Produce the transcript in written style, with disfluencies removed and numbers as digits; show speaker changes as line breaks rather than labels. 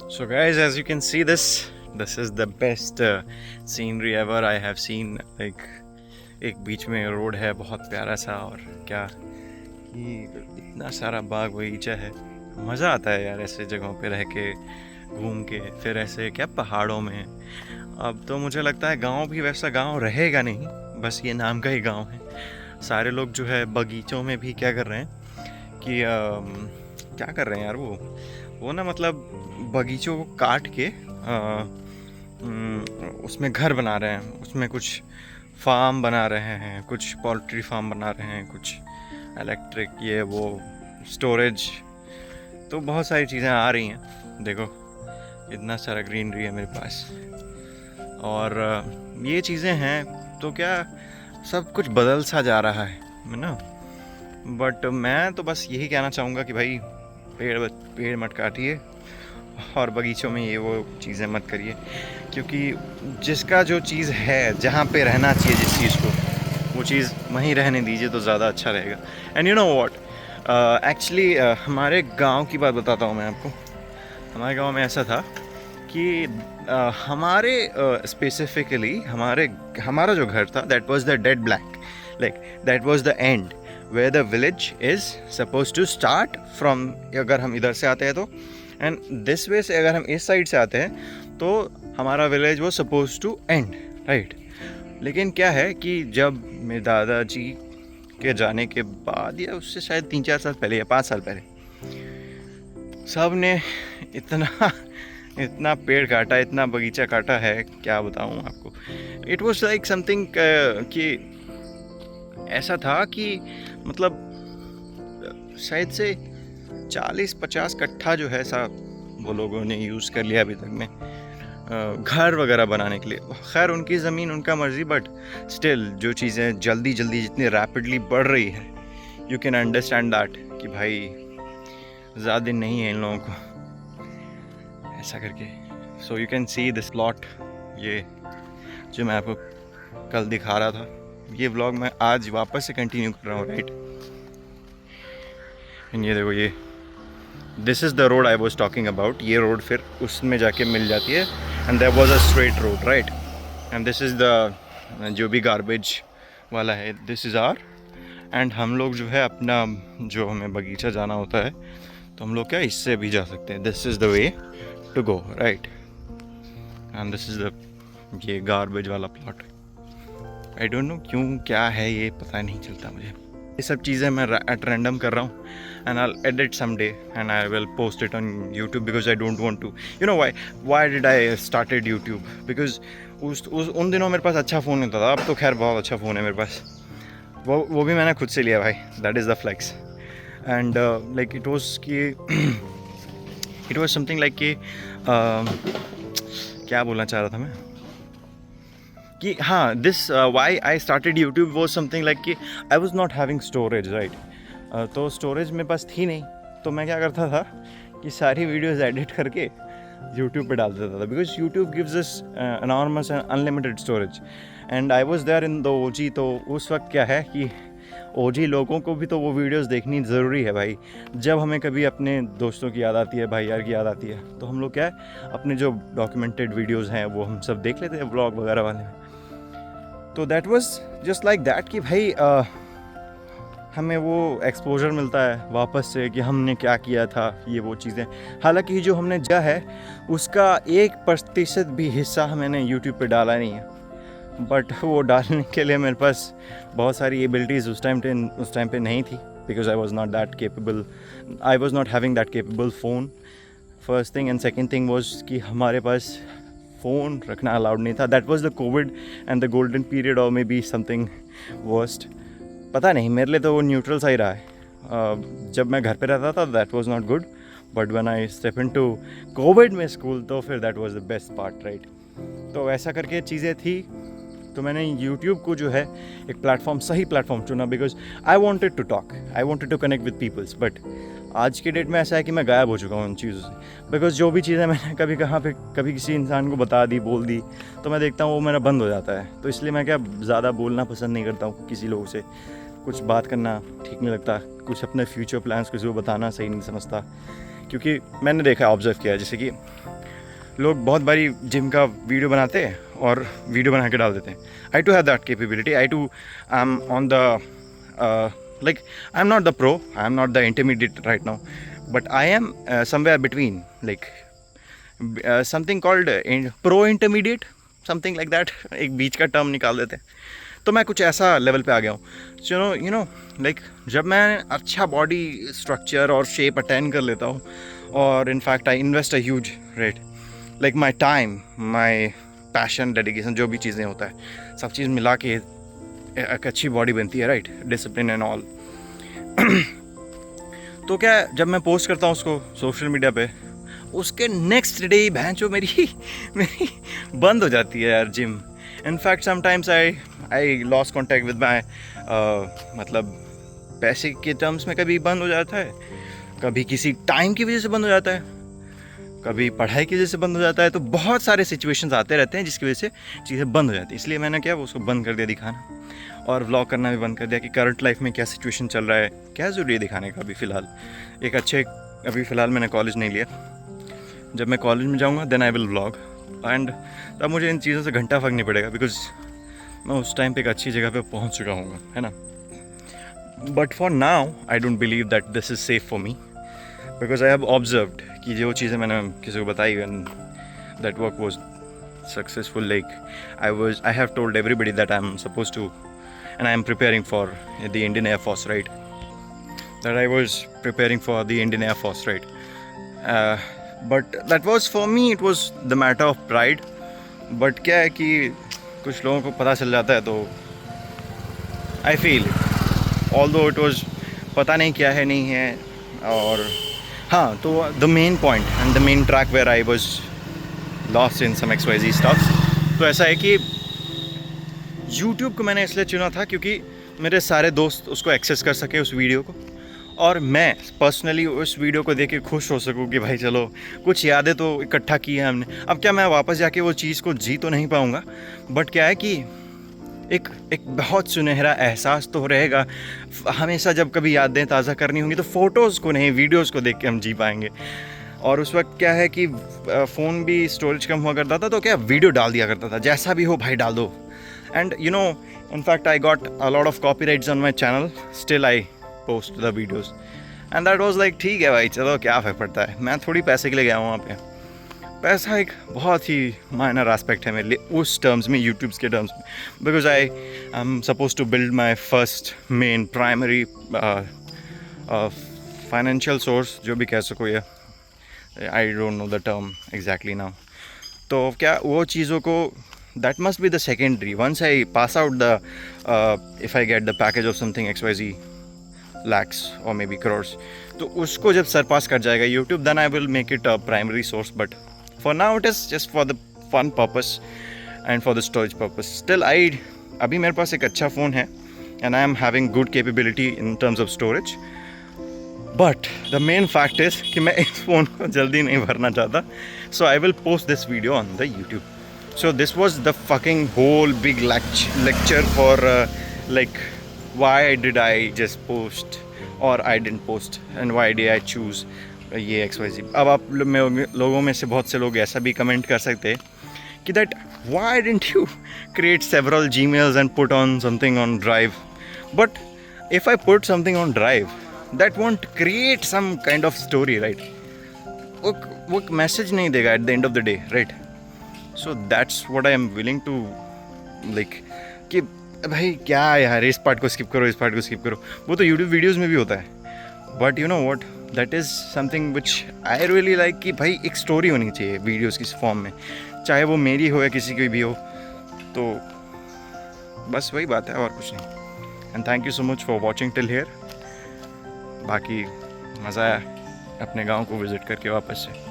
So guys, as you can see, this is the best scenery ever I have seen. Like एक बीच में road है बहुत प्यारा सा, और क्या ये इतना सारा बाग बगीचा है। मज़ा आता है यार ऐसे जगहों पे रह के, घूम के, फिर ऐसे क्या पहाड़ों में। अब तो मुझे लगता है गांव भी वैसा गांव रहेगा नहीं, बस ये नाम का ही गांव है। सारे लोग जो है बगीचों में भी क्या कर रहे हैं कि क्या कर रहे हैं यार, वो ना मतलब बगीचों को काट के उसमें घर बना रहे हैं, उसमें कुछ फार्म बना रहे हैं, कुछ पोल्ट्री फार्म बना रहे हैं, कुछ इलेक्ट्रिक ये वो स्टोरेज। तो बहुत सारी चीज़ें आ रही हैं। देखो इतना सारा ग्रीनरी है मेरे पास, और ये चीज़ें हैं तो क्या सब कुछ बदल सा जा रहा है ना। बट मैं तो बस यही कहना चाहूँगा कि भाई पेड़ मत काटिए, और बगीचों में ये वो चीज़ें मत करिए, क्योंकि जिसका जो चीज़ है, जहाँ पे रहना चाहिए जिस चीज़ को, वो चीज़ वहीं रहने दीजिए तो ज़्यादा अच्छा रहेगा। And you know what, actually हमारे गांव की बात बताता हूँ मैं आपको। हमारे गांव में ऐसा था कि हमारे स्पेसिफिकली हमारा जो घर था, that was the dead black, like that was the end where the village is suppose to start from. अगर हम इधर से आते हैं तो, एंड दिस वे से अगर हम इस साइड से आते हैं तो हमारा विलेज वो सपोज टू एंड, राइट। लेकिन क्या है कि जब मेरे दादाजी के जाने के बाद, या उससे शायद 3-4 साल पहले या 5 साल पहले, सब ने इतना पेड़ काटा, इतना बगीचा काटा है, क्या बताऊँ आपको। इट वॉज लाइक समथिंग कि ऐसा था कि मतलब शायद से 40-50 कट्ठा जो है सा वो लोगों ने यूज़ कर लिया अभी तक में घर वगैरह बनाने के लिए। खैर उनकी ज़मीन, उनका मर्ज़ी, बट स्टिल जो चीज़ें जल्दी जितनी रैपिडली बढ़ रही है, यू कैन अंडरस्टैंड दैट कि भाई ज़्यादा दिन नहीं है इन लोगों को ऐसा करके। So you can see this plot, ये जो मैं आपको कल दिखा रहा था, ये व्लॉग मैं आज वापस से कंटिन्यू कर रहा हूँ, राइट। ये देखो, ये this is the road I was talking about. ये रोड फिर उसमें जाके मिल जाती है, and there was a straight road, right. And this is the जो भी गार्बेज वाला है, दिस इज़ आर। एंड हम लोग जो है अपना, जो हमें बगीचा जाना होता है तो हम लोग क्या इससे भी जा सकते हैं। This is the way to go, right. And this is the ये गार्बेज वाला प्लॉट। आई डोंट नो क्यों क्या है ये, पता नहीं चलता मुझे। ये सब चीज़ें मैं एट रैंडम कर रहा हूँ, and I'll edit someday and I will post it on YouTube because I don't want to, you know why did I started YouTube, because उन दिनों मेरे पास अच्छा फ़ोन नहीं था। अब तो खैर बहुत अच्छा फ़ोन है मेरे पास, वो भी मैंने खुद से लिया भाई, that is the flex. And like it was something like कि क्या बोलना चाह रहा था मैं कि हाँ, this why I started YouTube was something like कि I was not having storage, right. तो स्टोरेज मेरे पास थी नहीं, तो मैं क्या करता था कि सारी वीडियोस एडिट करके यूट्यूब पे डाल देता था, because YouTube gives us enormous and unlimited storage, and I was there in the OG. तो उस वक्त क्या है कि ओजी लोगों को भी तो वो वीडियोस देखनी ज़रूरी है भाई। जब हमें कभी अपने दोस्तों की याद आती है, भाई यार की याद आती है, तो हम लोग क्या है अपने जो डॉक्यूमेंटेड वीडियोस हैं वो हम सब देख लेते हैं, व्लॉग वगैरह वाले। तो that was just like that कि भाई हमें वो एक्सपोजर मिलता है वापस से कि हमने क्या किया था, ये वो चीज़ें। हालांकि जो हमने जा है उसका 1% भी हिस्सा मैंने यूट्यूब पे डाला नहीं है, बट वो डालने के लिए मेरे पास बहुत सारी एबिलिटीज़ उस टाइम पे नहीं थी, because I was not that capable, I was not having that capable phone, first thing. And second thing was कि हमारे पास फ़ोन रखना अलाउड नहीं था। That was the Covid and the golden period, और मे बी समथिंग वर्स्ट, पता नहीं। मेरे लिए तो वो न्यूट्रल सा ही रहा है। जब मैं घर पे रहता था that was not good, but when I step into Covid में स्कूल, तो फिर that was the best part, right. तो ऐसा करके चीज़ें थी, तो मैंने यूट्यूब को जो है एक प्लेटफॉर्म, सही प्लेटफॉर्म चुना, because I wanted to talk, I wanted to connect with peoples. But आज के डेट में ऐसा है कि मैं गायब हो चुका हूँ उन चीज़ों से, बिकॉज जो भी चीज़ें मैंने कभी कहाँ पे कभी किसी इंसान को बता दी, बोल दी, तो मैं देखता हूँ वो मेरा बंद हो जाता है। तो इसलिए मैं क्या ज़्यादा बोलना पसंद नहीं करता हूँ किसी लोगों से, कुछ बात करना ठीक नहीं लगता, कुछ अपने फ्यूचर प्लान्स किसी को बताना सही नहीं समझता, क्योंकि मैंने देखा, ऑब्जर्व किया, जैसे कि लोग बहुत बारी जिम का वीडियो बनाते हैं और वीडियो बना के डाल देते हैं. I too have that capability. I am on the like I'm not the pro, I'm not the intermediate right now, but I am somewhere between, like something called pro intermediate, something like that. एक बीच का term निकाल देते हैं. तो मैं कुछ ऐसा level पे आ गया हूँ. यू नो लाइक जब मैं अच्छा बॉडी स्ट्रक्चर और शेप अटेन कर लेता हूँ, और in fact I invest a huge rate, like my time, my passion, dedication, जो भी चीज़ें होता है, सब चीज़ मिला के एक अच्छी बॉडी बनती है, राइट, डिसिप्लिन एंड ऑल. तो क्या जब मैं पोस्ट करता हूँ उसको सोशल मीडिया पे, उसके नेक्स्ट डे भैंचो मेरी बंद हो जाती है यार gym. In fact sometimes I loss contact with my, मतलब पैसे के टर्म्स में कभी बंद हो जाता है, कभी किसी टाइम की वजह से बंद हो जाता है, कभी पढ़ाई की वजह से बंद हो जाता है. तो बहुत सारे सिचुएशंस आते रहते हैं जिसकी वजह से चीज़ें बंद हो जाती है. इसलिए मैंने क्या वो उसको बंद कर दिया दिखाना, और व्लॉग करना भी बंद कर दिया कि करंट लाइफ में क्या सिचुएशन चल रहा है, क्या ज़रूरी है दिखाने का अभी फ़िलहाल. अभी फ़िलहाल मैंने कॉलेज नहीं लिया. जब मैं कॉलेज में जाऊँगा then I will vlog, and तब मुझे इन चीज़ों से घंटा फर्क नहीं पड़ेगा, बिकॉज मैं उस टाइम पे एक अच्छी जगह पे पहुँच चुका हूँ, है ना. But for now I don't believe that this is safe for me, because I have observed कि जो चीज़ें मैंने किसी को बताई, and that work was successful. Like I have told everybody that I'm supposed to, and I am preparing for the Indian Air Force, right? That I was preparing for the Indian Air Force, right? But that was, for me, it was the matter of pride. But क्या है कि कुछ लोगों को पता चल जाता है, तो I feel, although it was पता नहीं क्या है नहीं है. और हाँ, तो the main point and the main track where I was lost in some XYZ stuff. तो ऐसा है कि YouTube को मैंने इसलिए चुना था क्योंकि मेरे सारे दोस्त उसको एक्सेस कर सके उस वीडियो को, और मैं पर्सनली उस वीडियो को देख के खुश हो सकूँ कि भाई चलो कुछ यादें तो इकट्ठा की है हमने. अब क्या मैं वापस जाके वो चीज़ को जी तो नहीं पाऊँगा, बट क्या है कि एक बहुत सुनहरा एहसास तो रहेगा. हमेशा जब कभी यादें ताज़ा करनी होंगी तो फ़ोटोज़ को नहीं, वीडियोज़ को देख के हम जी पाएंगे. और उस वक्त क्या है कि फ़ोन भी स्टोरेज कम हुआ करता था, तो क्या वीडियो डाल दिया करता था, जैसा भी हो भाई डाल दो. And you know, in fact I got a lot of copyrights on my channel, still I post the videos, and that was like ठीक है भाई चलो क्या फ़र्क पड़ता है, मैं थोड़ी पैसे के लिए गया हूँ वहाँ पे. पैसा एक बहुत ही माइनर एस्पेक्ट है मेरे लिए उस टर्म्स में, यूट्यूब्स के टर्म्स में, because I am suppose to build my first main primary financial source, जो भी कह सको ये, I don't know the term exactly now. तो क्या वो चीज़ों को, that must be the secondary. Once I pass out the if I get the package of something XYZ lakhs or maybe crores, तो उसको जब सरपास कर जाएगा YouTube, then I will make it a primary source. But for now it is just for the fun purpose and for the storage purpose. Still अभी मेरे पास एक अच्छा phone है and I am having good capability in terms of storage. But the main fact is कि मैं इस phone को जल्दी नहीं भरना चाहता, so I will post this video on the YouTube. So this was the fucking whole big lecture for like why did I just post or I didn't post and why did I choose ये XYZ. अब आप लोगों में से बहुत से लोग ऐसा भी कमेंट कर सकते हैं कि that why didn't you create several Gmails and put on something on Drive. But if I put something on Drive, that won't create some kind of story, right? वो मैसेज नहीं देगा at the end of the day, right? So that's what I am willing to like कि भाई क्या यार इस part को skip करो, इस पार्ट को स्किप करो, वो तो यूट्यूब वीडियोज़ में भी होता है. But you know what, that is something which I really like कि भाई एक स्टोरी होनी चाहिए वीडियोज़ की फॉर्म में, चाहे वो मेरी हो या किसी की भी हो. तो बस वही बात है और कुछ नहीं. And thank you so much for watching till here. बाकी मज़ा आया अपने गाँव को विज़िट करके वापस से.